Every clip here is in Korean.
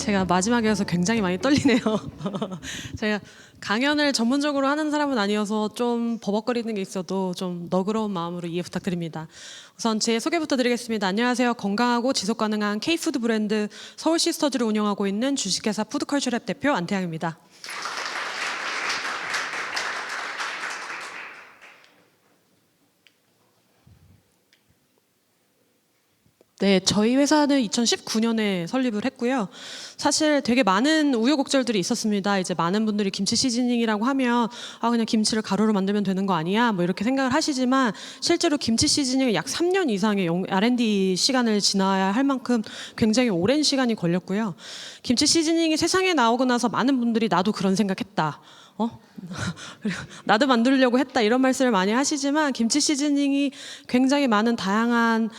제가 마지막이어서 굉장히 많이 떨리네요. 제가 강연을 전문적으로 하는 사람은 아니어서 좀 버벅거리는 게 있어도 좀 너그러운 마음으로 이해 부탁드립니다. 우선 제 소개부터 드리겠습니다. 안녕하세요. 건강하고 지속 가능한 K푸드 브랜드 서울 시스터즈를 운영하고 있는 주식회사 푸드컬처랩 대표 안태양입니다. 네, 저희 회사는 2019년에 설립을 했고요. 사실 되게 많은 우여곡절들이 있었습니다. 이제 많은 분들이 김치 시즈닝이라고 하면 그냥 김치를 가루로 만들면 되는 거 아니야? 뭐 이렇게 생각을 하시지만 실제로 김치 시즈닝은 약 3년 이상의 R&D 시간을 지나야 할 만큼 굉장히 오랜 시간이 걸렸고요. 김치 시즈닝이 세상에 나오고 나서 많은 분들이 나도 그런 생각했다. 나도 만들려고 했다 이런 말씀을 많이 하시지만 김치 시즈닝이 굉장히 많은 다양한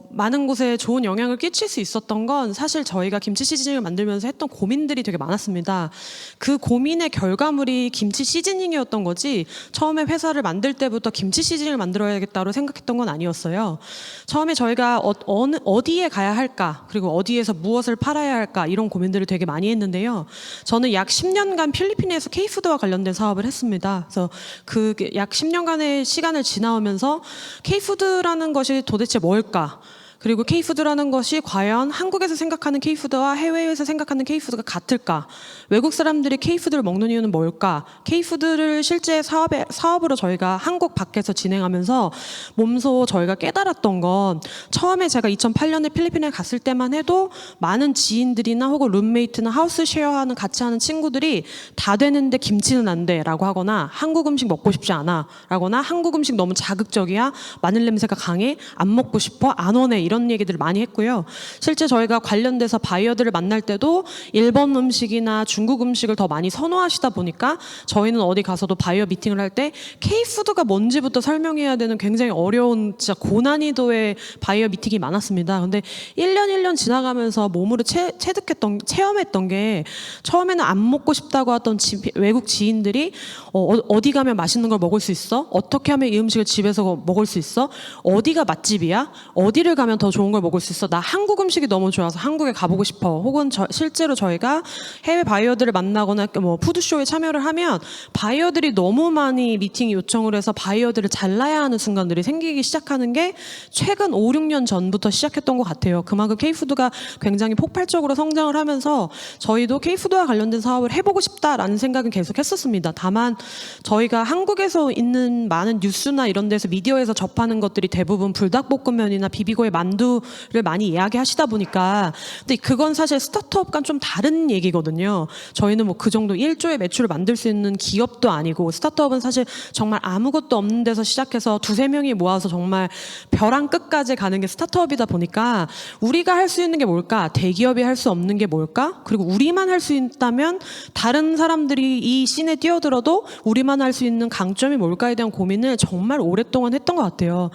많은 곳에 좋은 영향을 끼칠 수 있었던 건 사실 저희가 김치 시즈닝을 만들면서 했던 고민들이 되게 많았습니다. 그 고민의 결과물이 김치 시즈닝이었던 거지 처음에 회사를 만들 때부터 김치 시즈닝을 만들어야겠다고 생각했던 건 아니었어요. 처음에 저희가 어디에 가야 할까 그리고 어디에서 무엇을 팔아야 할까 이런 고민들을 되게 많이 했는데요. 저는 약 10년간 필리핀에서 K푸드와 관련된 사업을 했습니다. 그래서 그 약 10년간의 시간을 지나오면서 K푸드라는 것이 도대체 뭘까? 그리고 K푸드라는 것이 과연 한국에서 생각하는 K푸드와 해외에서 생각하는 K푸드가 같을까? 외국 사람들이 K푸드를 먹는 이유는 뭘까? K푸드를 실제 사업으로 저희가 한국 밖에서 진행하면서 몸소 저희가 깨달았던 건 처음에 제가 2008년에 필리핀에 갔을 때만 해도 많은 지인들이나 혹은 룸메이트나 하우스 쉐어하는 같이 하는 친구들이 다 되는데 김치는 안 돼 라고 하거나 한국 음식 먹고 싶지 않아 라거나 한국 음식 너무 자극적이야 마늘 냄새가 강해 안 먹고 싶어 안 원해 이런 얘기들을 많이 했고요. 실제 저희가 관련돼서 바이어들을 만날 때도 일본 음식이나 중국 음식을 더 많이 선호하시다 보니까 저희는 어디 가서도 바이어 미팅을 할 때 K푸드가 뭔지부터 설명해야 되는 굉장히 어려운 진짜 고난이도의 바이어 미팅이 많았습니다. 근데 1년 지나가면서 몸으로 체험했던 게 처음에는 안 먹고 싶다고 하던 외국 지인들이 어디 가면 맛있는 걸 먹을 수 있어? 어떻게 하면 이 음식을 집에서 먹을 수 있어? 어디가 맛집이야? 어디를 가면 더 좋은 걸 먹을 수 있어? 나 한국 음식이 너무 좋아서 한국에 가보고 싶어. 혹은 실제로 저희가 해외 바이어들을 만나거나 뭐 푸드쇼에 참여를 하면 바이어들이 너무 많이 미팅 요청을 해서 바이어들을 잘라야 하는 순간들이 생기기 시작하는 게 최근 5, 6년 전부터 시작했던 것 같아요. 그만큼 K푸드가 굉장히 폭발적으로 성장을 하면서 저희도 K푸드와 관련된 사업을 해보고 싶다라는 생각은 계속 했었습니다. 다만 저희가 한국에서 있는 많은 뉴스나 이런 데서 미디어에서 접하는 것들이 대부분 불닭볶음면이나 비비고의 만두를 많이 이야기하시다 보니까 근데 그건 사실 스타트업과는 좀 다른 얘기거든요. 저희는 뭐 그 정도 1조의 매출을 만들 수 있는 기업도 아니고 스타트업은 사실 정말 아무것도 없는 데서 시작해서 두세 명이 모아서 정말 벼랑 끝까지 가는 게 스타트업이다 보니까 우리가 할 수 있는 게 뭘까? 대기업이 할 수 없는 게 뭘까? 그리고 우리만 할 수 있다면 다른 사람들이 이 씬에 뛰어들어도 우리만 할 수 있는 강점이 뭘까에 대한 고민을 정말 오랫동안 했던 것 같아요.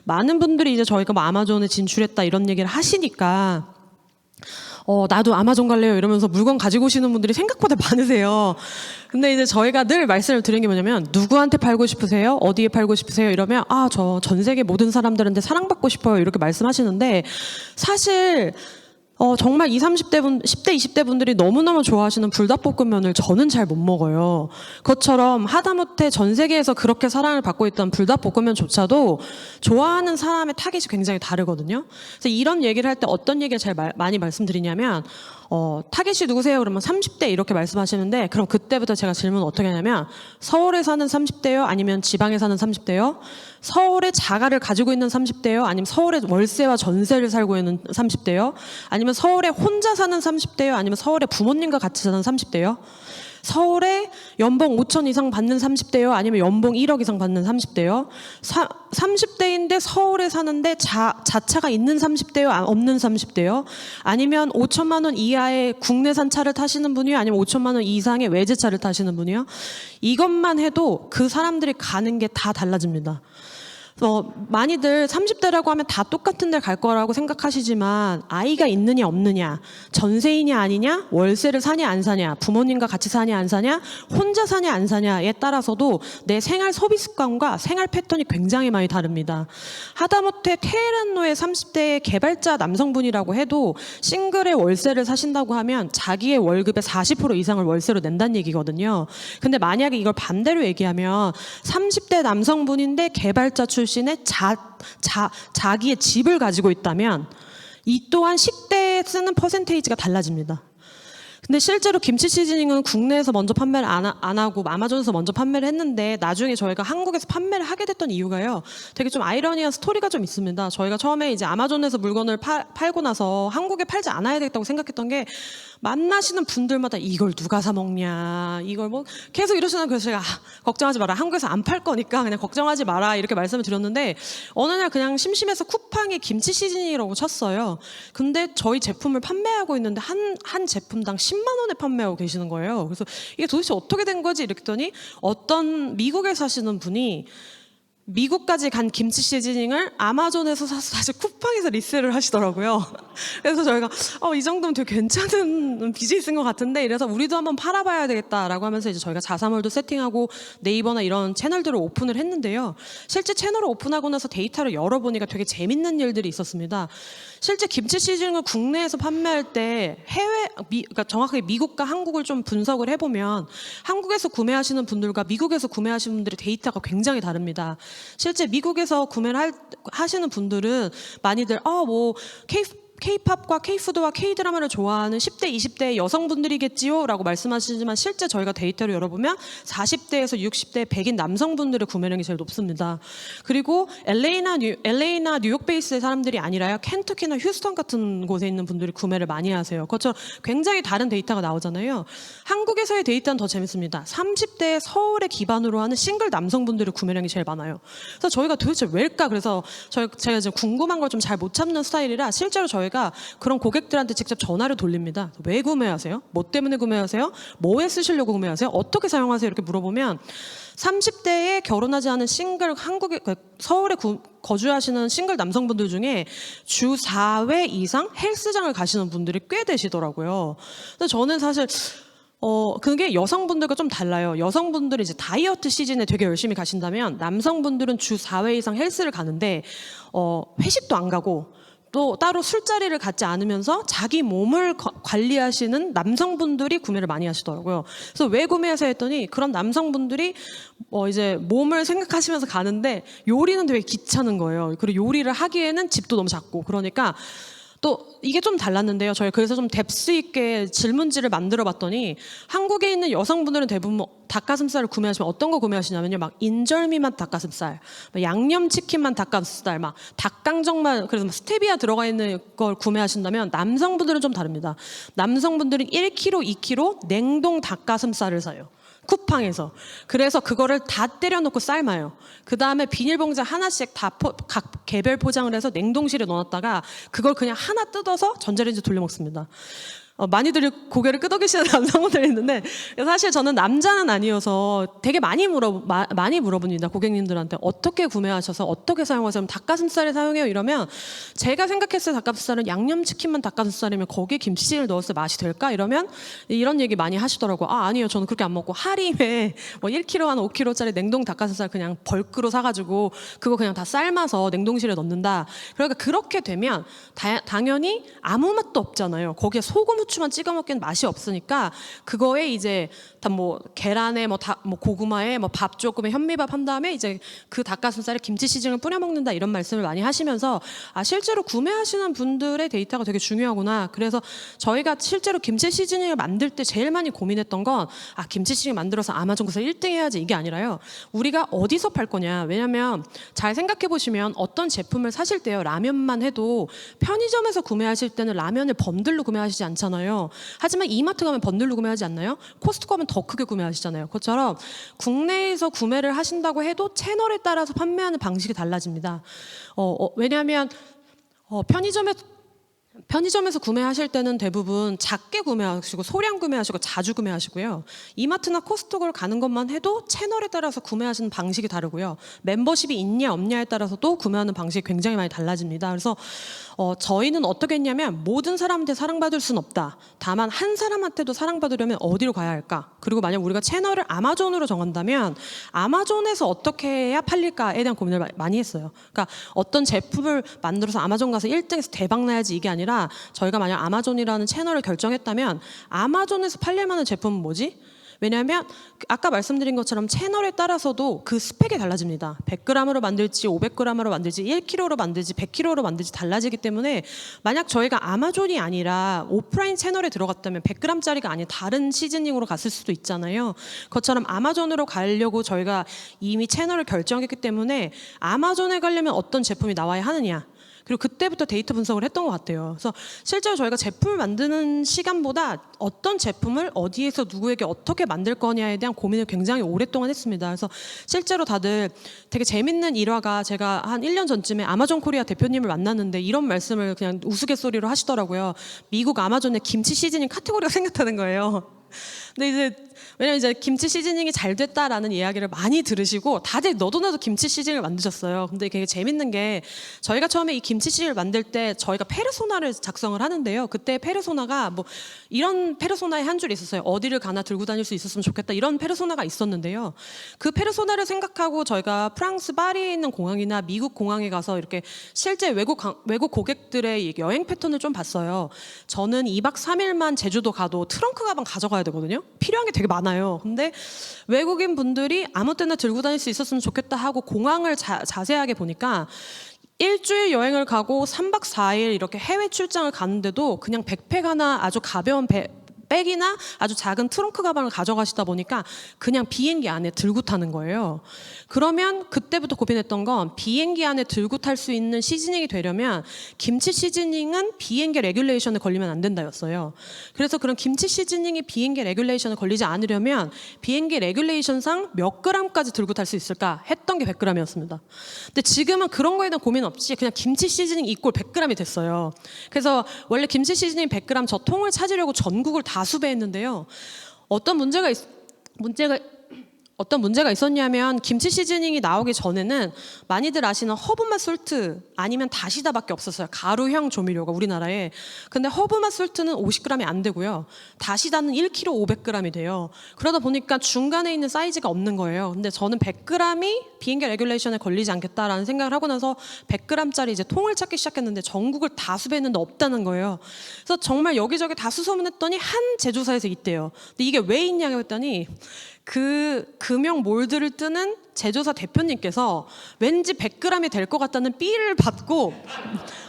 많은 분들이 이제 저희가 뭐 아마존에 진출했다 이런 얘기를 하시니까 나도 아마존 갈래요 이러면서 물건 가지고 오시는 분들이 생각보다 많으세요. 근데 이제 저희가 늘 말씀을 드린 게 뭐냐면 누구한테 팔고 싶으세요? 어디에 팔고 싶으세요? 이러면 저 전 세계 모든 사람들한테 사랑받고 싶어요 이렇게 말씀하시는데 사실 정말 10대, 20대 분들이 너무너무 좋아하시는 불닭볶음면을 저는 잘 못 먹어요. 그것처럼 하다못해 전 세계에서 그렇게 사랑을 받고 있던 불닭볶음면조차도 좋아하는 사람의 타깃이 굉장히 다르거든요. 그래서 이런 얘기를 할 때 어떤 얘기를 많이 말씀드리냐면 타깃이 누구세요? 그러면 30대 이렇게 말씀하시는데 그럼 그때부터 제가 질문을 어떻게 하냐면 서울에 사는 30대요? 아니면 지방에 사는 30대요? 서울에 자가를 가지고 있는 30대요? 아니면 서울에 월세와 전세를 살고 있는 30대요? 아니면 서울에 혼자 사는 30대요? 아니면 서울에 부모님과 같이 사는 30대요? 서울에 연봉 5천 이상 받는 30대요? 아니면 연봉 1억 이상 받는 30대요? 30대인데 서울에 사는데 자차가 있는 30대요? 없는 30대요? 아니면 5천만 원 이하의 국내산 차를 타시는 분이요? 아니면 5천만 원 이상의 외제차를 타시는 분이요? 이것만 해도 그 사람들이 가는 게 다 달라집니다. 많이들 30대라고 하면 다 똑같은 데 갈 거라고 생각하시지만 아이가 있느냐 없느냐, 전세이냐 아니냐, 월세를 사냐 안 사냐, 부모님과 같이 사냐 안 사냐, 혼자 사냐 안 사냐에 따라서도 내 생활 소비 습관과 생활 패턴이 굉장히 많이 다릅니다. 하다못해 테헤란노의 30대의 개발자 남성분이라고 해도 싱글의 월세를 사신다고 하면 자기의 월급의 40% 이상을 월세로 낸다는 얘기거든요. 근데 만약에 이걸 반대로 얘기하면 30대 남성분인데 개발자 출신의 자기의 집을 가지고 있다면 이 또한 식대에 쓰는 퍼센테이지가 달라집니다. 근데 실제로 김치 시즈닝은 국내에서 먼저 판매를 안 하고 아마존에서 먼저 판매를 했는데 나중에 저희가 한국에서 판매를 하게 됐던 이유가요. 되게 좀 아이러니한 스토리가 좀 있습니다. 저희가 처음에 이제 아마존에서 물건을 팔고 나서 한국에 팔지 않아야 되겠다고 생각했던 게 만나시는 분들마다 이걸 누가 사 먹냐, 이걸 뭐 계속 이러시는. 그래서 제가 걱정하지 마라, 한국에서 안 팔 거니까 그냥 걱정하지 마라 이렇게 말씀을 드렸는데 어느 날 그냥 심심해서 쿠팡에 김치 시즈닝이라고 쳤어요. 근데 저희 제품을 판매하고 있는데 한 제품당 10만 원에 판매하고 계시는 거예요. 그래서 이게 도대체 어떻게 된 거지 이랬더니 어떤 미국에 사시는 분이 미국까지 간 김치 시즈닝을 아마존에서 사서 다시 쿠팡에서 리셀을 하시더라고요. 그래서 저희가 이 정도면 되게 괜찮은 비즈니스인 것 같은데, 이래서 우리도 한번 팔아봐야 되겠다라고 하면서 이제 저희가 자사몰도 세팅하고 네이버나 이런 채널들을 오픈을 했는데요. 실제 채널을 오픈하고 나서 데이터를 열어보니까 되게 재밌는 일들이 있었습니다. 실제 김치 시즈닝을 국내에서 판매할 때 그러니까 정확하게 미국과 한국을 좀 분석을 해보면 한국에서 구매하시는 분들과 미국에서 구매하시는 분들의 데이터가 굉장히 다릅니다. 실제 미국에서 구매를 하시는 분들은 많이들 뭐 K-팝과 K-푸드와 K-드라마를 좋아하는 10대, 20대 여성분들이겠지요? 라고 말씀하시지만 실제 저희가 데이터를 열어보면 40대에서 60대 백인 남성분들의 구매량이 제일 높습니다. 그리고 LA나 뉴욕 베이스의 사람들이 아니라요, 켄터키나 휴스턴 같은 곳에 있는 분들이 구매를 많이 하세요. 그것처럼 굉장히 다른 데이터가 나오잖아요. 한국에서의 데이터는 더 재밌습니다. 30대 서울에 기반으로 하는 싱글 남성분들의 구매량이 제일 많아요. 그래서 저희가 도대체 왜일까? 그래서 제가 이제 궁금한 걸 좀 잘 못 참는 스타일이라 실제로 저희가 그런 고객들한테 직접 전화를 돌립니다. 왜 구매하세요? 뭐 때문에 구매하세요? 뭐에 쓰시려고 구매하세요? 어떻게 사용하세요? 이렇게 물어보면 30대에 결혼하지 않은 싱글 서울에 거주하시는 싱글 남성분들 중에 주 4회 이상 헬스장을 가시는 분들이 꽤 되시더라고요. 근데 저는 사실 그게 여성분들과 좀 달라요. 여성분들이 이제 다이어트 시즌에 되게 열심히 가신다면 남성분들은 주 4회 이상 헬스를 가는데 회식도 안 가고 또 따로 술자리를 갖지 않으면서 자기 몸을 관리하시는 남성분들이 구매를 많이 하시더라고요. 그래서 왜 구매하세요 했더니 그런 남성분들이 이제 몸을 생각하시면서 가는데 요리는 되게 귀찮은 거예요. 그리고 요리를 하기에는 집도 너무 작고, 그러니까 또 이게 좀 달랐는데요. 저희 그래서 좀 뎁스 있게 질문지를 만들어 봤더니 한국에 있는 여성분들은 대부분 닭가슴살을 구매하시면 어떤 거 구매하시냐면요, 막 인절미 맛 닭가슴살, 양념치킨 맛 닭가슴살, 막 닭강정만, 그래서 막 스테비아 들어가 있는 걸 구매하신다면 남성분들은 좀 다릅니다. 남성분들은 1kg, 2kg 냉동 닭가슴살을 사요. 쿠팡에서. 그래서 그거를 다 때려놓고 삶아요. 그 다음에 비닐봉지 하나씩 다 각 개별 포장을 해서 냉동실에 넣어놨다가 그걸 그냥 하나 뜯어서 전자레인지 돌려 먹습니다. 많이들 고개를 끄덕이시는 남성분들이 있는데 사실 저는 남자는 아니어서 되게 많이 물어봅니다. 고객님들한테 어떻게 구매하셔서 어떻게 사용하세요? 닭가슴살에 사용해요 이러면 제가 생각했을 때 닭가슴살은 양념치킨만 닭가슴살이면 거기에 김치를 넣었을 때 맛이 될까? 이러면 이런 얘기 많이 하시더라고요. 아니요, 저는 그렇게 안 먹고 하림에 1kg 한 5kg짜리 냉동 닭가슴살 그냥 벌크로 사가지고 그거 그냥 다 삶아서 냉동실에 넣는다. 그러니까 그렇게 되면 당연히 아무 맛도 없잖아요. 거기에 소금 후추만 찍어 먹기는 맛이 없으니까 그거에 이제 다 계란에 고구마에 밥 조금에 현미밥 한 다음에 이제 그 닭가슴살에 김치 시즈닝을 뿌려 먹는다, 이런 말씀을 많이 하시면서 실제로 구매하시는 분들의 데이터가 되게 중요하구나. 그래서 저희가 실제로 김치 시즈닝을 만들 때 제일 많이 고민했던 건 김치 시즈닝 만들어서 아마존에서 1등 해야지, 이게 아니라요. 우리가 어디서 팔 거냐. 왜냐면 잘 생각해 보시면 어떤 제품을 사실 때요, 라면만 해도 편의점에서 구매하실 때는 라면을 번들로 구매하시지 않잖아요. 하지만 이마트 가면 번들로 구매하지 않나요? 코스트코 가면 더 크게 구매하시잖아요. 그것처럼 국내에서 구매를 하신다고 해도 채널에 따라서 판매하는 방식이 달라집니다. 왜냐하면 편의점에 편의점에서 구매하실 때는 대부분 작게 구매하시고 소량 구매하시고 자주 구매하시고요. 이마트나 코스트코를 가는 것만 해도 채널에 따라서 구매하시는 방식이 다르고요. 멤버십이 있냐 없냐에 따라서도 구매하는 방식이 굉장히 많이 달라집니다. 그래서 저희는 어떻게 했냐면 모든 사람한테 사랑받을 수는 없다. 다만 한 사람한테도 사랑받으려면 어디로 가야 할까? 그리고 만약 우리가 채널을 아마존으로 정한다면 아마존에서 어떻게 해야 팔릴까에 대한 고민을 많이 했어요. 그러니까 어떤 제품을 만들어서 아마존 가서 1등에서 대박 나야지 이게 아니라 저희가 만약 아마존이라는 채널을 결정했다면 아마존에서 팔릴 만한 제품은 뭐지? 왜냐하면 아까 말씀드린 것처럼 채널에 따라서도 그 스펙이 달라집니다. 100g으로 만들지 500g으로 만들지 1kg로 만들지 100kg로 만들지 달라지기 때문에 만약 저희가 아마존이 아니라 오프라인 채널에 들어갔다면 100g짜리가 아닌 다른 시즈닝으로 갔을 수도 있잖아요. 그것처럼 아마존으로 가려고 저희가 이미 채널을 결정했기 때문에 아마존에 가려면 어떤 제품이 나와야 하느냐. 그리고 그때부터 데이터 분석을 했던 것 같아요. 그래서 실제로 저희가 제품을 만드는 시간보다 어떤 제품을 어디에서 누구에게 어떻게 만들 거냐에 대한 고민을 굉장히 오랫동안 했습니다. 그래서 실제로 다들 되게 재밌는 일화가 제가 한 1년 전쯤에 아마존 코리아 대표님을 만났는데 이런 말씀을 그냥 우스갯소리로 하시더라고요. 미국 아마존에 김치 시즈닝 카테고리가 생겼다는 거예요. 근데 이제 왜냐면 이제 김치 시즈닝이 잘 됐다라는 이야기를 많이 들으시고 다들 너도 나도 김치 시즈닝을 만드셨어요. 근데 되게 재밌는 게 저희가 처음에 이 김치 시즈닝을 만들 때 저희가 페르소나를 작성을 하는데요. 그때 페르소나가 뭐 이런 페르소나의 한 줄이 있었어요. 어디를 가나 들고 다닐 수 있었으면 좋겠다. 이런 페르소나가 있었는데요. 그 페르소나를 생각하고 저희가 프랑스 파리에 있는 공항이나 미국 공항에 가서 이렇게 실제 외국 고객들의 여행 패턴을 좀 봤어요. 저는 2박 3일만 제주도 가도 트렁크 가방 가져가야 되거든요. 필요한 게 되게 많아요. 근데 외국인 분들이 아무 때나 들고 다닐 수 있었으면 좋겠다 하고 공항을 자세하게 보니까 일주일 여행을 가고 3박 4일 이렇게 해외 출장을 가는데도 그냥 백팩 하나 아주 가벼운 백이나 아주 작은 트렁크 가방을 가져가시다 보니까 그냥 비행기 안에 들고 타는 거예요. 그러면 그때부터 고민했던 건 비행기 안에 들고 탈 수 있는 시즈닝이 되려면 김치 시즈닝은 비행기 레귤레이션에 걸리면 안 된다였어요. 그래서 그런 김치 시즈닝이 비행기 레귤레이션에 걸리지 않으려면 비행기 레귤레이션상 몇 g까지 들고 탈 수 있을까 했던 게 100g이었습니다. 근데 지금은 그런 거에 대한 고민 없이 그냥 김치 시즈닝 이꼴 100g이 됐어요. 그래서 원래 김치 시즈닝 100g 저 통을 찾으려고 전국을 다 수배했는데요. 어떤 문제가 있었냐면 김치 시즈닝이 나오기 전에는 많이들 아시는 허브맛 솔트 아니면 다시다밖에 없었어요. 가루형 조미료가 우리나라에. 근데 허브맛 솔트는 50g이 안 되고요. 다시다는 1kg 500g이 돼요. 그러다 보니까 중간에 있는 사이즈가 없는 거예요. 근데 저는 100g이 비행기 레귤레이션에 걸리지 않겠다라는 생각을 하고 나서 100g짜리 이제 통을 찾기 시작했는데 전국을 다 수배했는데 없다는 거예요. 그래서 정말 여기저기 다 수소문했더니 한 제조사에서 있대요. 근데 이게 왜 있냐고 했더니 그 금형 몰드를 뜨는 제조사 대표님께서 왠지 100g이 될 것 같다는 삐를 받고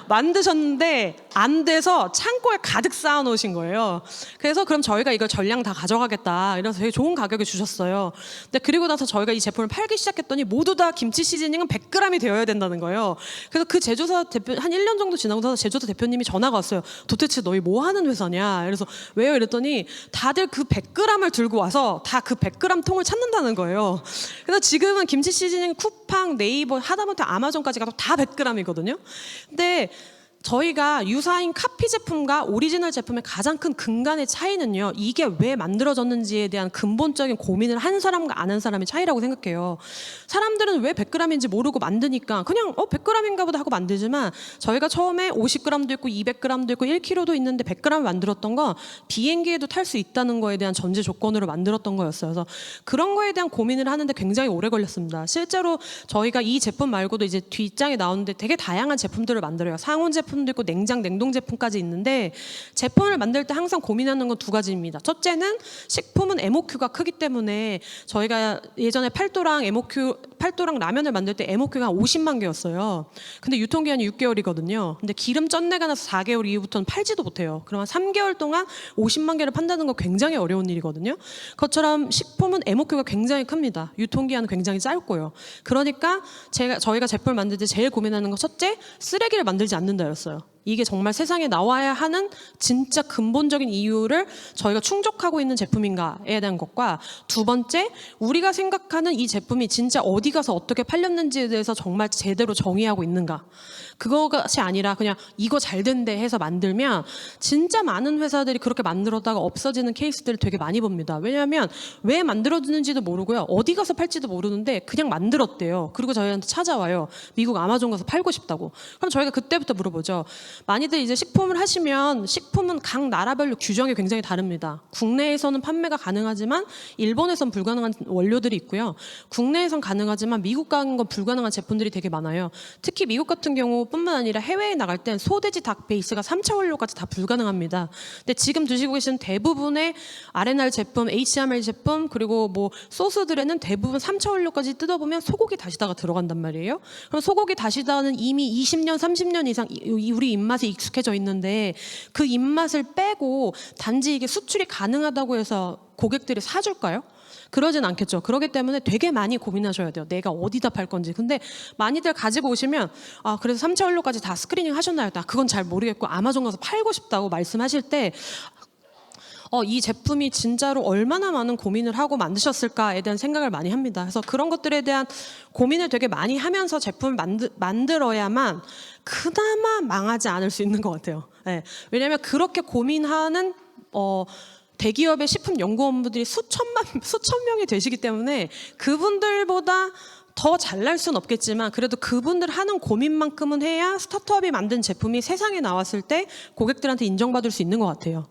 만드셨는데 안 돼서 창고에 가득 쌓아 놓으신 거예요. 그래서 그럼 저희가 이걸 전량 다 가져가겠다. 이래서 되게 좋은 가격에 주셨어요. 근데 그리고 나서 저희가 이 제품을 팔기 시작했더니 모두 다 김치 시즈닝은 100g이 되어야 된다는 거예요. 그래서 그 제조사 대표 한 1년 정도 지나고 나서 제조사 대표님이 전화가 왔어요. 도대체 너희 뭐 하는 회사냐? 그래서 왜요? 이랬더니 다들 그 100g을 들고 와서 다 그 100g 통을 찾는다는 거예요. 그래서 지금은 김치 시즈닝 쿠팡, 네이버, 하다못해 아마존까지 가도 다 100g이거든요. 근데 저희가 유사인 카피 제품과 오리지널 제품의 가장 큰 근간의 차이는요. 이게 왜 만들어졌는지에 대한 근본적인 고민을 한 사람과 안 한 사람의 차이라고 생각해요. 사람들은 왜 100g인지 모르고 만드니까 그냥 100g인가 보다 하고 만들지만 저희가 처음에 50g도 있고 200g도 있고 1kg도 있는데 100g 만들었던 건 비행기에도 탈 수 있다는 거에 대한 전제 조건으로 만들었던 거였어요. 그래서 그런 거에 대한 고민을 하는데 굉장히 오래 걸렸습니다. 실제로 저희가 이 제품 말고도 이제 뒷장에 나오는데 되게 다양한 제품들을 만들어요. 상온 제품도 있고 냉동 제품까지 있는데 제품을 만들 때 항상 고민하는 건 두 가지입니다. 첫째는 식품은 MOQ가 크기 때문에 저희가 예전에 팔도랑 라면을 만들 때 MOQ가 한 50만 개였어요. 근데 유통기한이 6개월이거든요. 근데 기름 쩐내가 나서 4개월 이후부터는 팔지도 못해요. 그러면 3개월 동안 50만 개를 판다는 거 굉장히 어려운 일이거든요. 그것처럼 식품은 MOQ가 굉장히 큽니다. 유통기한은 굉장히 짧고요. 그러니까 저희가 제품을 만들 때 제일 고민하는 건 첫째, 쓰레기를 만들지 않는다였어요. 이게 정말 세상에 나와야 하는 진짜 근본적인 이유를 저희가 충족하고 있는 제품인가에 대한 것과, 두 번째, 우리가 생각하는 이 제품이 진짜 어디 가서 어떻게 팔렸는지에 대해서 정말 제대로 정의하고 있는가. 그것이 아니라 그냥 이거 잘 된대 해서 만들면 진짜 많은 회사들이 그렇게 만들었다가 없어지는 케이스들을 되게 많이 봅니다. 왜냐하면 왜 만들어지는지도 모르고요. 어디 가서 팔지도 모르는데 그냥 만들었대요. 그리고 저희한테 찾아와요. 미국 아마존 가서 팔고 싶다고. 그럼 저희가 그때부터 물어보죠. 많이들 이제 식품을 하시면 식품은 각 나라별로 규정이 굉장히 다릅니다. 국내에서는 판매가 가능하지만 일본에선 불가능한 원료들이 있고요. 국내에선 가능하지만 미국 가는 건 불가능한 제품들이 되게 많아요. 특히 미국 같은 경우 뿐만 아니라 해외에 나갈 땐 소돼지 닭 베이스가 3차 원료까지 다 불가능합니다. 근데 지금 드시고 계신 대부분의 R&R 제품, HMR 제품, 그리고 뭐 소스들에는 대부분 3차 원료까지 뜯어보면 소고기 다시다가 들어간단 말이에요. 그럼 소고기 다시다는 이미 20년, 30년 이상 우리 입맛에 익숙해져 있는데 그 입맛을 빼고 단지 이게 수출이 가능하다고 해서 고객들이 사줄까요? 그러진 않겠죠. 그렇기 때문에 되게 많이 고민하셔야 돼요. 내가 어디다 팔 건지. 근데 많이들 가지고 오시면 그래서 3차 원료까지 다 스크리닝 하셨나요? 나 그건 잘 모르겠고 아마존 가서 팔고 싶다고 말씀하실 때 이 제품이 진짜로 얼마나 많은 고민을 하고 만드셨을까에 대한 생각을 많이 합니다. 그래서 그런 것들에 대한 고민을 되게 많이 하면서 제품을 만들어야만 그나마 망하지 않을 수 있는 것 같아요. 네. 왜냐하면 그렇게 고민하는 대기업의 식품 연구원분들이 수천 명이 되시기 때문에 그분들보다 더 잘날 수는 없겠지만 그래도 그분들 하는 고민만큼은 해야 스타트업이 만든 제품이 세상에 나왔을 때 고객들한테 인정받을 수 있는 것 같아요.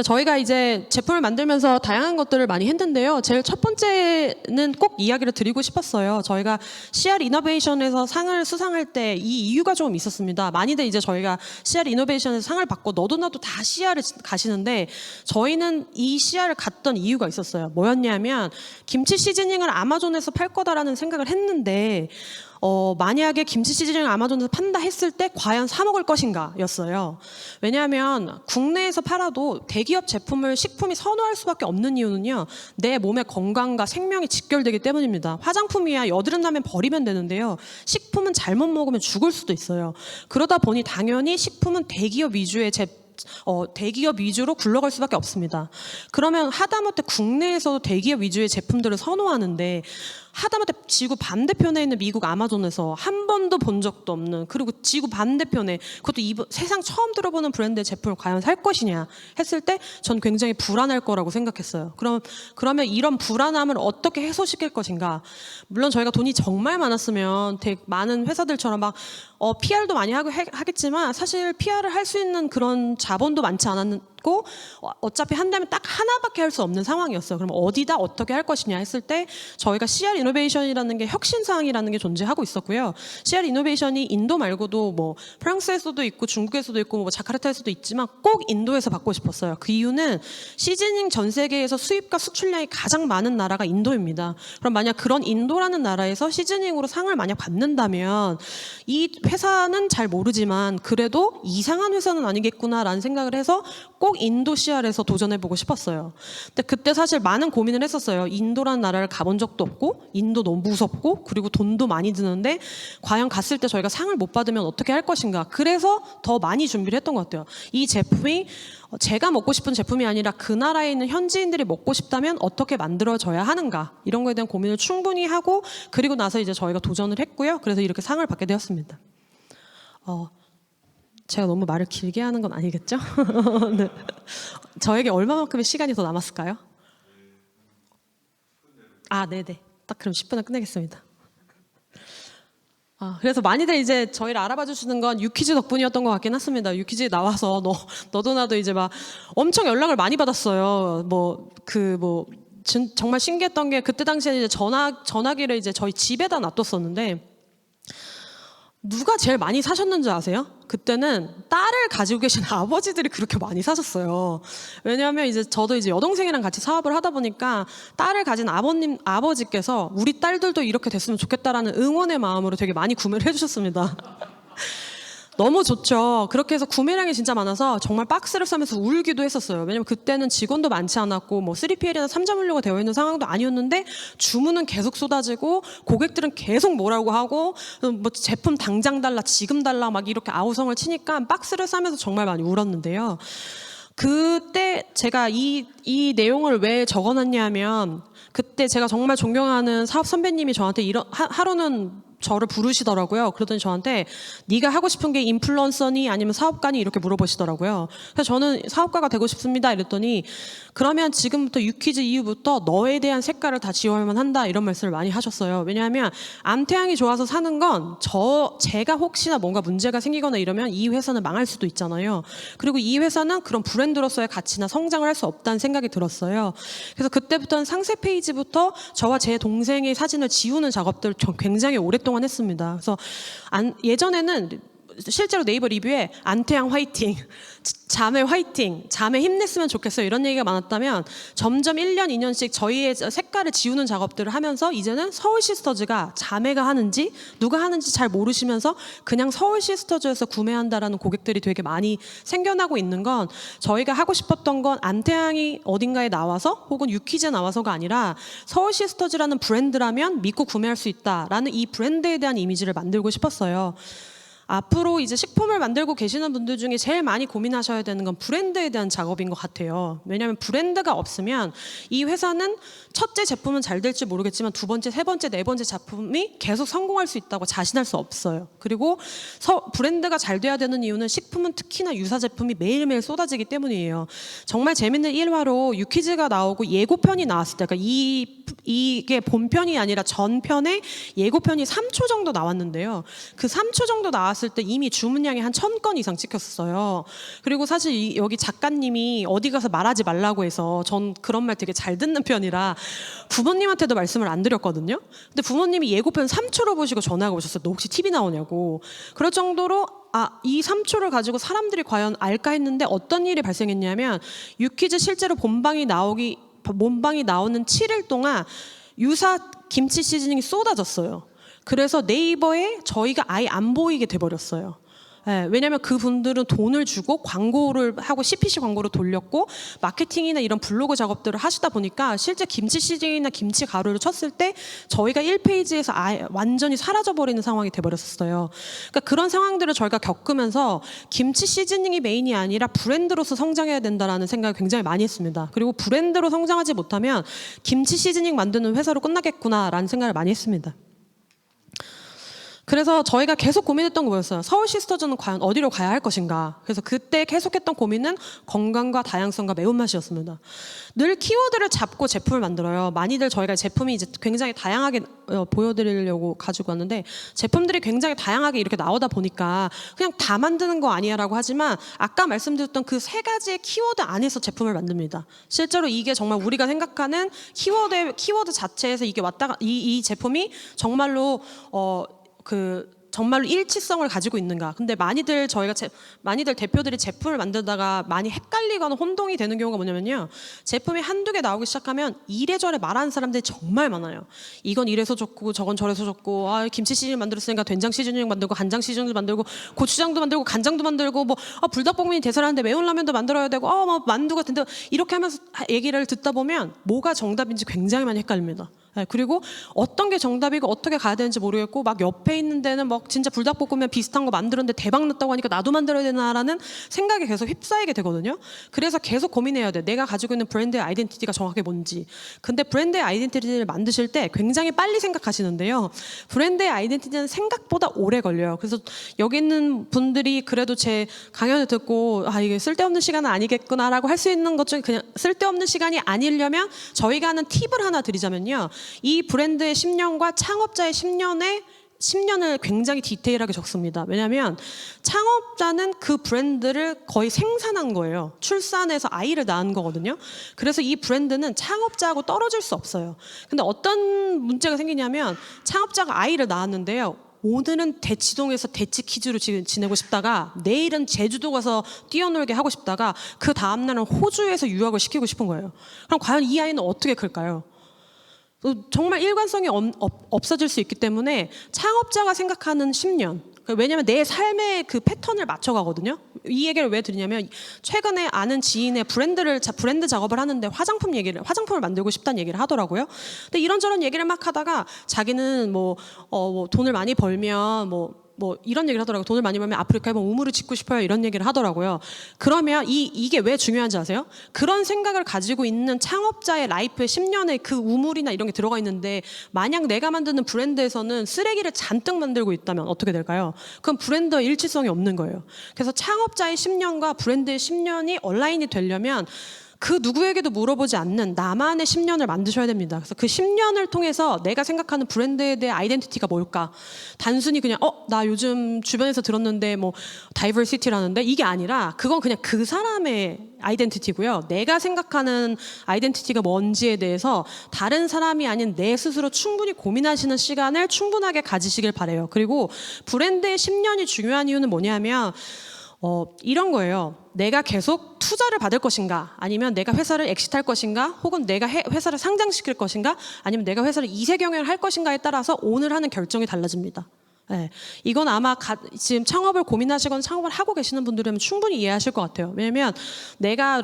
저희가 이제 제품을 만들면서 다양한 것들을 많이 했는데요. 제일 첫 번째는 꼭 이야기를 드리고 싶었어요. 저희가 CR 이노베이션에서 상을 수상할 때 이 이유가 조금 있었습니다. 많이들 이제 저희가 CR 이노베이션에서 상을 받고 너도 나도 다 CR을 가시는데 저희는 이 CR을 갔던 이유가 있었어요. 뭐였냐면 김치 시즈닝을 아마존에서 팔 거다라는 생각을 했는데 만약에 김치 시즈닝을 아마존에서 판다 했을 때 과연 사 먹을 것인가 였어요. 왜냐하면 국내에서 팔아도 대기업 제품을 식품이 선호할 수밖에 없는 이유는요. 내 몸의 건강과 생명이 직결되기 때문입니다. 화장품이야 여드름 나면 버리면 되는데요. 식품은 잘못 먹으면 죽을 수도 있어요. 그러다 보니 당연히 식품은 대기업 위주의 대기업 위주로 굴러갈 수밖에 없습니다. 그러면 하다못해 국내에서도 대기업 위주의 제품들을 선호하는데 하다못해 지구 반대편에 있는 미국 아마존에서 한 번도 본 적도 없는, 그리고 지구 반대편에 그것도 세상 처음 들어보는 브랜드의 제품을 과연 살 것이냐 했을 때 전 굉장히 불안할 거라고 생각했어요. 그러면 이런 불안함을 어떻게 해소시킬 것인가. 물론 저희가 돈이 정말 많았으면 되게 많은 회사들처럼 막 PR도 많이 하겠지만 사실 PR을 할 수 있는 그런 자본도 많지 않았고 어차피 한다면 딱 하나밖에 할 수 없는 상황이었어요. 그럼 어디다 어떻게 할 것이냐 했을 때 저희가 CR 이노베이션이라는 게 혁신사항이라는 게 존재하고 있었고요. CR 이노베이션이 인도 말고도 뭐 프랑스에서도 있고 중국에서도 있고 뭐 자카르타에서도 있지만 꼭 인도에서 받고 싶었어요. 그 이유는 시즈닝 전 세계에서 수입과 수출량이 가장 많은 나라가 인도입니다. 그럼 만약 그런 인도라는 나라에서 시즈닝으로 상을 만약 받는다면 이 회사는 잘 모르지만 그래도 이상한 회사는 아니겠구나라는 생각을 해서 꼭 인도 CR에서 도전해보고 싶었어요. 근데 그때 사실 많은 고민을 했었어요. 인도라는 나라를 가본 적도 없고 인도 너무 무섭고 그리고 돈도 많이 드는데 과연 갔을 때 저희가 상을 못 받으면 어떻게 할 것인가. 그래서 더 많이 준비를 했던 것 같아요. 이 제품이 제가 먹고 싶은 제품이 아니라 그 나라에 있는 현지인들이 먹고 싶다면 어떻게 만들어져야 하는가. 이런 거에 대한 고민을 충분히 하고 그리고 나서 이제 저희가 도전을 했고요. 그래서 이렇게 상을 받게 되었습니다. 제가 너무 말을 길게 하는 건 아니겠죠? 네. 저에게 얼마만큼의 시간이 더 남았을까요? 네네. 딱 그럼 10분은 끝내겠습니다. 그래서 많이들 이제 저희를 알아봐 주시는 건 유퀴즈 덕분이었던 것 같긴 했습니다. 유퀴즈에 나와서 너도 나도 이제 막 엄청 연락을 많이 받았어요. 정말 신기했던 게 그때 당시에 이제 전화기를 이제 저희 집에다 놔뒀었는데 누가 제일 많이 사셨는지 아세요? 그때는 딸을 가지고 계신 아버지들이 그렇게 많이 사셨어요. 왜냐하면 이제 저도 이제 여동생이랑 같이 사업을 하다 보니까 딸을 가진 아버지께서 우리 딸들도 이렇게 됐으면 좋겠다라는 응원의 마음으로 되게 많이 구매를 해주셨습니다. 너무 좋죠. 그렇게 해서 구매량이 진짜 많아서 정말 박스를 싸면서 울기도 했었어요. 왜냐면 그때는 직원도 많지 않았고 뭐 3PL이나 3점 물류가 되어 있는 상황도 아니었는데 주문은 계속 쏟아지고 고객들은 계속 뭐라고 하고 뭐 제품 당장 달라 지금 달라 막 이렇게 아우성을 치니까 박스를 싸면서 정말 많이 울었는데요. 그때 제가 이 내용을 왜 적어놨냐면 그때 제가 정말 존경하는 사업 선배님이 저한테 하루는 저를 부르시더라고요. 그러더니 저한테 네가 하고 싶은 게 인플루언서니 아니면 사업가니 이렇게 물어보시더라고요. 그래서 저는 사업가가 되고 싶습니다 이랬더니 그러면 지금부터 유퀴즈 이후부터 너에 대한 색깔을 다 지워야만 한다 이런 말씀을 많이 하셨어요. 왜냐하면 안태양이 좋아서 사는 건 제가 혹시나 뭔가 문제가 생기거나 이러면 이 회사는 망할 수도 있잖아요. 그리고 이 회사는 그런 브랜드로서의 가치나 성장을 할 수 없다는 생각이 들었어요. 그래서 그때부터는 상세 페이지부터 저와 제 동생의 사진을 지우는 작업들을 굉장히 오랫동안 했습니다. 그래서 예전에는 실제로 네이버 리뷰에 안태양 화이팅, 자매 화이팅, 자매 힘냈으면 좋겠어요 이런 얘기가 많았다면 점점 1년, 2년씩 저희의 색깔을 지우는 작업들을 하면서 이제는 서울 시스터즈가 자매가 하는지 누가 하는지 잘 모르시면서 그냥 서울 시스터즈에서 구매한다라는 고객들이 되게 많이 생겨나고 있는 건 저희가 하고 싶었던 건 안태양이 어딘가에 나와서 혹은 유퀴즈에 나와서가 아니라 서울 시스터즈라는 브랜드라면 믿고 구매할 수 있다라는 이 브랜드에 대한 이미지를 만들고 싶었어요. 앞으로 이제 식품을 만들고 계시는 분들 중에 제일 많이 고민하셔야 되는 건 브랜드에 대한 작업인 것 같아요. 왜냐하면 브랜드가 없으면 이 회사는 첫째 제품은 잘 될지 모르겠지만 두 번째, 세 번째, 네 번째 제품이 계속 성공할 수 있다고 자신할 수 없어요. 그리고 브랜드가 잘 돼야 되는 이유는 식품은 특히나 유사 제품이 매일매일 쏟아지기 때문이에요. 정말 재밌는 일화로 유퀴즈가 나오고 예고편이 나왔을 때, 그러니까 이게 본편이 아니라 전편에 예고편이 3초 정도 나왔는데요. 그 3초 정도 나왔을 때 이미 주문량이 한 1000건 이상 찍혔어요. 그리고 사실 여기 작가님이 어디 가서 말하지 말라고 해서 전 그런 말 되게 잘 듣는 편이라 부모님한테도 말씀을 안 드렸거든요. 근데 부모님이 예고편 3초로 보시고 전화가 오셨어요. 너 혹시 TV 나오냐고. 그럴 정도로 이 3초를 가지고 사람들이 과연 알까 했는데 어떤 일이 발생했냐면 유퀴즈 실제로 본방이 나오는 7일 동안 유사 김치 시즈닝이 쏟아졌어요. 그래서 네이버에 저희가 아예 안 보이게 돼버렸어요. 왜냐하면 그분들은 돈을 주고 광고를 하고 CPC 광고를 돌렸고 마케팅이나 이런 블로그 작업들을 하시다 보니까 실제 김치 시즈닝이나 김치 가루를 쳤을 때 저희가 1페이지에서 아예 완전히 사라져버리는 상황이 돼버렸었어요. 그러니까 그런 상황들을 저희가 겪으면서 김치 시즈닝이 메인이 아니라 브랜드로서 성장해야 된다는 생각을 굉장히 많이 했습니다. 그리고 브랜드로 성장하지 못하면 김치 시즈닝 만드는 회사로 끝나겠구나라는 생각을 많이 했습니다. 그래서 저희가 계속 고민했던 거 뭐였어요? 서울 시스터즈는 과연 어디로 가야 할 것인가? 그래서 그때 계속했던 고민은 건강과 다양성과 매운맛이었습니다. 늘 키워드를 잡고 제품을 만들어요. 많이들 저희가 제품이 이제 굉장히 다양하게 보여드리려고 가지고 왔는데 제품들이 굉장히 다양하게 이렇게 나오다 보니까 그냥 다 만드는 거 아니야라고 하지만 아까 말씀드렸던 그 3가지의 키워드 안에서 제품을 만듭니다. 실제로 이게 정말 우리가 생각하는 키워드 자체에서 이게 이 제품이 정말로 정말로 일치성을 가지고 있는가. 근데 많이들 대표들이 제품을 만들다가 많이 헷갈리거나 혼동이 되는 경우가 뭐냐면요. 제품이 한두 개 나오기 시작하면 이래저래 말하는 사람들이 정말 많아요. 이건 이래서 좋고 저건 저래서 좋고 김치 시즈닝 만들었으니까 된장 시즈닝 만들고 간장 시즈닝 만들고 고추장도 만들고 간장도 만들고 불닭볶음면이 대사라는데 매운 라면도 만들어야 되고 만두가 된다. 이렇게 하면서 얘기를 듣다 보면 뭐가 정답인지 굉장히 많이 헷갈립니다. 그리고 어떤 게 정답이고 어떻게 가야 되는지 모르겠고 막 옆에 있는 데는 막 진짜 불닭볶음면 비슷한 거 만들었는데 대박 났다고 하니까 나도 만들어야 되나라는 생각에 계속 휩싸이게 되거든요. 그래서 계속 고민해야 돼. 내가 가지고 있는 브랜드의 아이덴티티가 정확하게 뭔지. 근데 브랜드의 아이덴티티를 만드실 때 굉장히 빨리 생각하시는데요. 브랜드의 아이덴티티는 생각보다 오래 걸려요. 그래서 여기 있는 분들이 그래도 제 강연을 듣고 이게 쓸데없는 시간은 아니겠구나라고 할 수 있는 것 중에 그냥 쓸데없는 시간이 아니려면 저희가 하는 팁을 하나 드리자면요. 이 브랜드의 10년과 창업자의 10년을 굉장히 디테일하게 적습니다. 왜냐하면 창업자는 그 브랜드를 거의 생산한 거예요. 출산해서 아이를 낳은 거거든요. 그래서 이 브랜드는 창업자하고 떨어질 수 없어요. 근데 어떤 문제가 생기냐면 창업자가 아이를 낳았는데요. 오늘은 대치동에서 대치 퀴즈로 지내고 싶다가 내일은 제주도 가서 뛰어놀게 하고 싶다가 그 다음날은 호주에서 유학을 시키고 싶은 거예요. 그럼 과연 이 아이는 어떻게 클까요? 정말 일관성이 없어질 수 있기 때문에 창업자가 생각하는 10년, 왜냐면 내 삶의 그 패턴을 맞춰가거든요. 이 얘기를 왜 드리냐면 최근에 아는 지인의 브랜드 작업을 하는데 화장품을 만들고 싶다는 얘기를 하더라고요. 근데 이런저런 얘기를 막 하다가 자기는 뭐 돈을 많이 벌면 뭐 이런 얘기를 하더라고요. 돈을 많이 벌면 아프리카에 뭐 우물을 짓고 싶어요. 이런 얘기를 하더라고요. 그러면 이게 왜 중요한지 아세요? 그런 생각을 가지고 있는 창업자의 라이프에 10년의 그 우물이나 이런 게 들어가 있는데 만약 내가 만드는 브랜드에서는 쓰레기를 잔뜩 만들고 있다면 어떻게 될까요? 그럼 브랜드의 일치성이 없는 거예요. 그래서 창업자의 10년과 브랜드의 10년이 얼라인이 되려면 그 누구에게도 물어보지 않는 나만의 10년을 만드셔야 됩니다. 그래서 그 10년을 통해서 내가 생각하는 브랜드에 대한 아이덴티티가 뭘까? 단순히 그냥 나 요즘 주변에서 들었는데 뭐 다이버시티라는데 이게 아니라 그건 그냥 그 사람의 아이덴티티고요. 내가 생각하는 아이덴티티가 뭔지에 대해서 다른 사람이 아닌 내 스스로 충분히 고민하시는 시간을 충분하게 가지시길 바라요. 그리고 브랜드의 10년이 중요한 이유는 뭐냐면 이런 거예요. 내가 계속 투자를 받을 것인가, 아니면 내가 회사를 엑시트할 것인가, 혹은 내가 회사를 상장시킬 것인가, 아니면 내가 회사를 이세 경영을 할 것인가에 따라서 오늘 하는 결정이 달라집니다. 네. 이건 아마 지금 창업을 고민하시거나 창업을 하고 계시는 분들이면 충분히 이해하실 것 같아요. 왜냐면 내가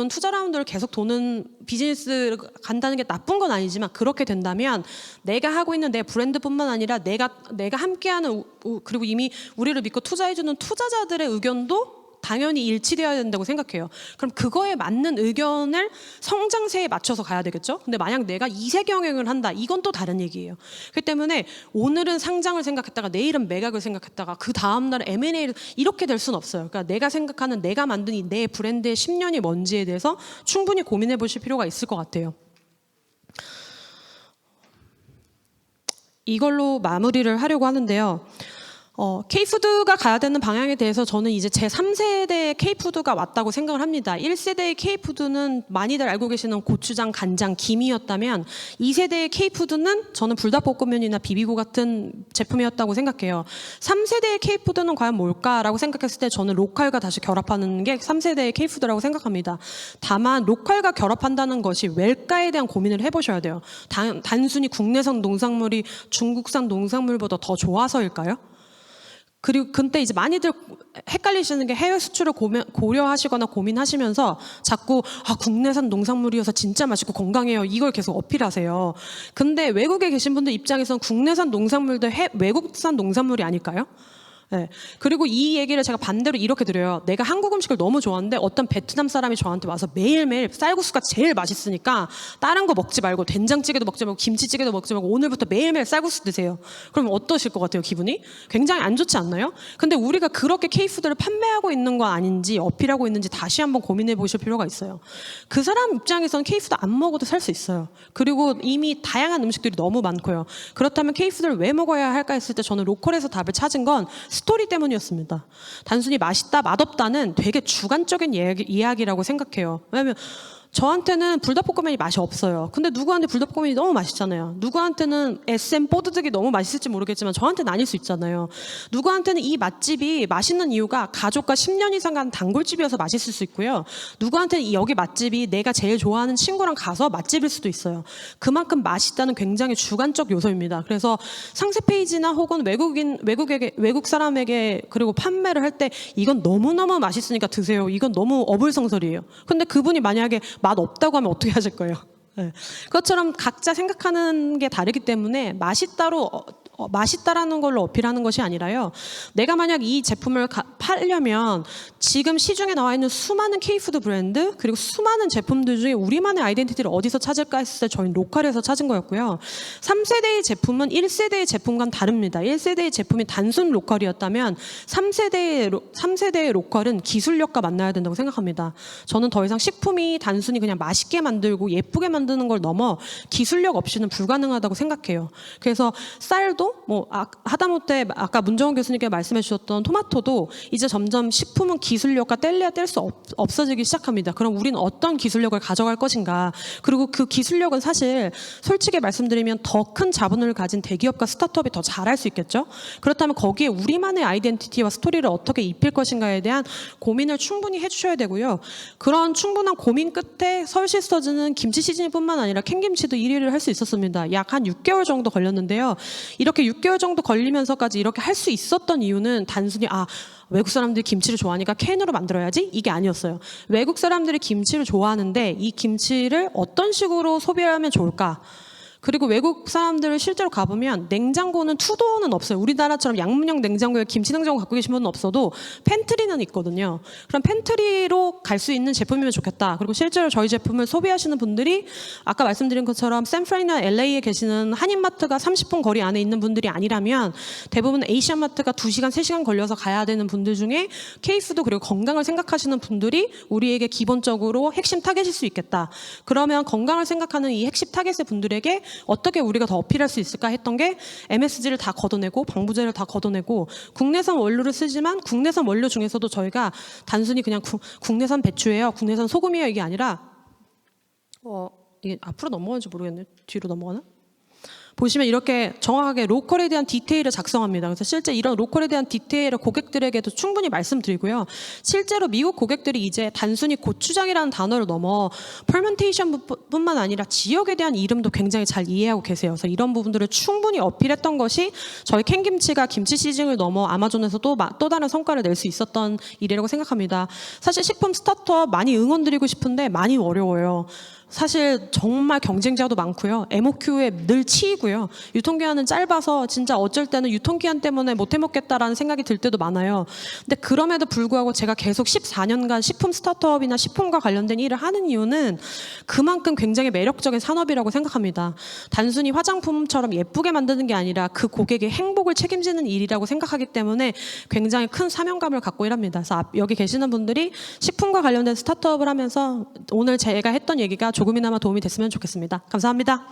투자 라운드를 계속 도는 비즈니스 간다는 게 나쁜 건 아니지만 그렇게 된다면 내가 하고 있는 내 브랜드뿐만 아니라 내가 함께하는 그리고 이미 우리를 믿고 투자해주는 투자자들의 의견도 당연히 일치되어야 된다고 생각해요. 그럼 그거에 맞는 의견을 성장세에 맞춰서 가야 되겠죠? 근데 만약 내가 이세 경영을 한다, 이건 또 다른 얘기예요. 그렇기 때문에 오늘은 상장을 생각했다가 내일은 매각을 생각했다가 그 다음날 M&A를 이렇게 될 수는 없어요. 그러니까 내가 생각하는 내가 만든 이 내 브랜드의 10년이 뭔지에 대해서 충분히 고민해 보실 필요가 있을 것 같아요. 이걸로 마무리를 하려고 하는데요. K푸드가 가야 되는 방향에 대해서 저는 이제 제 3세대의 K푸드가 왔다고 생각을 합니다. 1세대의 K푸드는 많이들 알고 계시는 고추장, 간장, 김이었다면 2세대의 K푸드는 저는 불닭볶음면이나 비비고 같은 제품이었다고 생각해요. 3세대의 K푸드는 과연 뭘까라고 생각했을 때 저는 로컬과 다시 결합하는 게 3세대의 K푸드라고 생각합니다. 다만 로컬과 결합한다는 것이 웰가에 대한 고민을 해보셔야 돼요. 단순히 국내산 농산물이 중국산 농산물보다 더 좋아서일까요? 그리고 근데 이제 많이들 헷갈리시는 게 해외 수출을 고려하시거나 고민하시면서 자꾸 국내산 농산물이어서 진짜 맛있고 건강해요. 이걸 계속 어필하세요. 근데 외국에 계신 분들 입장에서는 국내산 농산물도 외국산 농산물이 아닐까요? 네. 그리고 이 얘기를 제가 반대로 이렇게 드려요. 내가 한국 음식을 너무 좋아하는데 어떤 베트남 사람이 저한테 와서 매일매일 쌀국수가 제일 맛있으니까 다른 거 먹지 말고 된장찌개도 먹지 말고 김치찌개도 먹지 말고 오늘부터 매일매일 쌀국수 드세요. 그럼 어떠실 것 같아요, 기분이? 굉장히 안 좋지 않나요? 근데 우리가 그렇게 K푸드를 판매하고 있는 거 아닌지 어필하고 있는지 다시 한번 고민해 보실 필요가 있어요. 그 사람 입장에서는 K푸드 안 먹어도 살 수 있어요. 그리고 이미 다양한 음식들이 너무 많고요. 그렇다면 K푸드를 왜 먹어야 할까 했을 때 저는 로컬에서 답을 찾은 건 스토리 때문이었습니다. 단순히 맛있다, 맛없다는 되게 주관적인 이야기라고 생각해요. 왜냐하면 저한테는 불닭볶음면이 맛이 없어요. 근데 누구한테 불닭볶음면이 너무 맛있잖아요. 누구한테는 SM 뽀드득이 너무 맛있을지 모르겠지만 저한테는 아닐 수 있잖아요. 누구한테는 이 맛집이 맛있는 이유가 가족과 10년 이상 간 단골집이어서 맛있을 수 있고요. 누구한테는 여기 맛집이 내가 제일 좋아하는 친구랑 가서 맛집일 수도 있어요. 그만큼 맛있다는 굉장히 주관적 요소입니다. 그래서 상세 페이지나 혹은 외국 사람에게 그리고 판매를 할 때 이건 너무너무 맛있으니까 드세요. 이건 너무 어불성설이에요. 근데 그분이 만약에 맛 없다고 하면 어떻게 하실 거예요? 네. 그것처럼 각자 생각하는 게 다르기 때문에 맛있다라는 걸로 어필하는 것이 아니라요. 내가 만약 이 제품을 팔려면 지금 시중에 나와 있는 수많은 K푸드 브랜드 그리고 수많은 제품들 중에 우리만의 아이덴티티를 어디서 찾을까 했을 때 저희는 로컬에서 찾은 거였고요. 3세대의 제품은 1세대의 제품과는 다릅니다. 1세대의 제품이 단순 로컬이었다면 3세대의 로컬은 기술력과 만나야 된다고 생각합니다. 저는 더 이상 식품이 단순히 그냥 맛있게 만들고 예쁘게 만드는 걸 넘어 기술력 없이는 불가능하다고 생각해요. 그래서 쌀도 하다못해 아까 문정원 교수님께 말씀해 주셨던 토마토도 이제 점점 식품은 기술력과 뗄래야 뗄 수 없어지기 시작합니다. 그럼 우리는 어떤 기술력을 가져갈 것인가? 그리고 그 기술력은 사실 솔직히 말씀드리면 더 큰 자본을 가진 대기업과 스타트업이 더 잘할 수 있겠죠? 그렇다면 거기에 우리만의 아이덴티티와 스토리를 어떻게 입힐 것인가에 대한 고민을 충분히 해주셔야 되고요. 그런 충분한 고민 끝에 서울시스터즈는 김치 시즈닝뿐만 아니라 캔김치도 1위를 할 수 있었습니다. 약 한 6개월 정도 걸렸는데요. 이렇게 이렇게 6개월 정도 걸리면서까지 이렇게 할 수 있었던 이유는 단순히 외국 사람들이 김치를 좋아하니까 캔으로 만들어야지 이게 아니었어요. 외국 사람들이 김치를 좋아하는데 이 김치를 어떤 식으로 소비하면 좋을까? 그리고 외국 사람들을 실제로 가보면 냉장고는 투도어는 없어요. 우리나라처럼 양문형 냉장고에 김치 냉장고 갖고 계신 분은 없어도 팬트리는 있거든요. 그럼 팬트리로 갈 수 있는 제품이면 좋겠다. 그리고 실제로 저희 제품을 소비하시는 분들이 아까 말씀드린 것처럼 샌프란이나 LA에 계시는 한인마트가 30분 거리 안에 있는 분들이 아니라면 대부분 에이시안마트가 2시간, 3시간 걸려서 가야 되는 분들 중에 케이스도 그리고 건강을 생각하시는 분들이 우리에게 기본적으로 핵심 타겟일 수 있겠다. 그러면 건강을 생각하는 이 핵심 타겟의 분들에게 어떻게 우리가 더 어필할 수 있을까 했던 게 MSG를 다 걷어내고 방부제를 다 걷어내고 국내산 원료를 쓰지만 국내산 원료 중에서도 저희가 단순히 그냥 국내산 배추예요, 국내산 소금이에요 이게 아니라 이게 앞으로 넘어가는지 모르겠네. 뒤로 넘어가나? 보시면 이렇게 정확하게 로컬에 대한 디테일을 작성합니다. 그래서 실제 이런 로컬에 대한 디테일을 고객들에게도 충분히 말씀드리고요. 실제로 미국 고객들이 이제 단순히 고추장이라는 단어를 넘어 퍼멘테이션뿐만 아니라 지역에 대한 이름도 굉장히 잘 이해하고 계세요. 그래서 이런 부분들을 충분히 어필했던 것이 저희 캔김치가 김치 시즌을 넘어 아마존에서도 또 다른 성과를 낼 수 있었던 일이라고 생각합니다. 사실 식품 스타트업 많이 응원드리고 싶은데 많이 어려워요. 사실 정말 경쟁자도 많고요. MOQ에 늘 치이고요. 유통기한은 짧아서 진짜 어쩔 때는 유통기한 때문에 못 해먹겠다라는 생각이 들 때도 많아요. 근데 그럼에도 불구하고 제가 계속 14년간 식품 스타트업이나 식품과 관련된 일을 하는 이유는 그만큼 굉장히 매력적인 산업이라고 생각합니다. 단순히 화장품처럼 예쁘게 만드는 게 아니라 그 고객의 행복을 책임지는 일이라고 생각하기 때문에 굉장히 큰 사명감을 갖고 일합니다. 그래서 여기 계시는 분들이 식품과 관련된 스타트업을 하면서 오늘 제가 했던 얘기가 조금이나마 도움이 됐으면 좋겠습니다. 감사합니다.